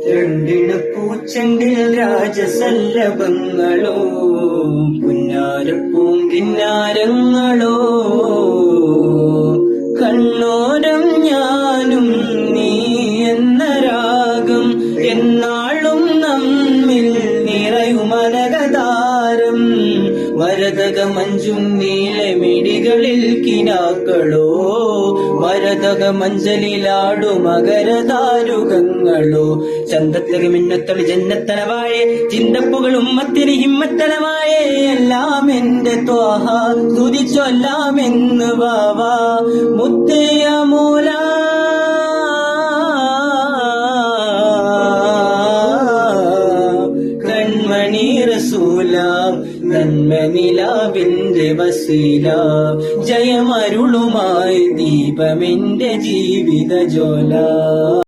രണ്ടിണ പൂച്ചെണ്ടിൽ രാജസല്ലഭങ്ങളോ പുന്നാരപ്പൂങ്കിന്നാരങ്ങളോ കണ്ണോരം ഞാനും നീ എന്ന രാഗം എന്നാളും നമ്മിൽ നിറയുമനകതാരം വരതക മഞ്ചും നീലമിടികളിൽ കിനാക്കളോ വരതക മഞ്ചലിലാടു മകരതാരുകങ്ങളോ ചന്തത്തിലക മിന്നത്തളി ജന്നത്തനവായേ ചിന്തപ്പുകൾ ഉമ്മത്തിന് ഹിമ്മത്തനമായേ എല്ലാം എന്റെ ത്വാഹ സ്തുതിച്ചൊല്ലാം എന്ന് വാവാ മുത്തയ മൂല കൺമണി റസൂല നന്മനിലാവിന്റെ വസീല ജയമരുളുമായി ദീപമെന്റെ ജീവിത ജ്വാല.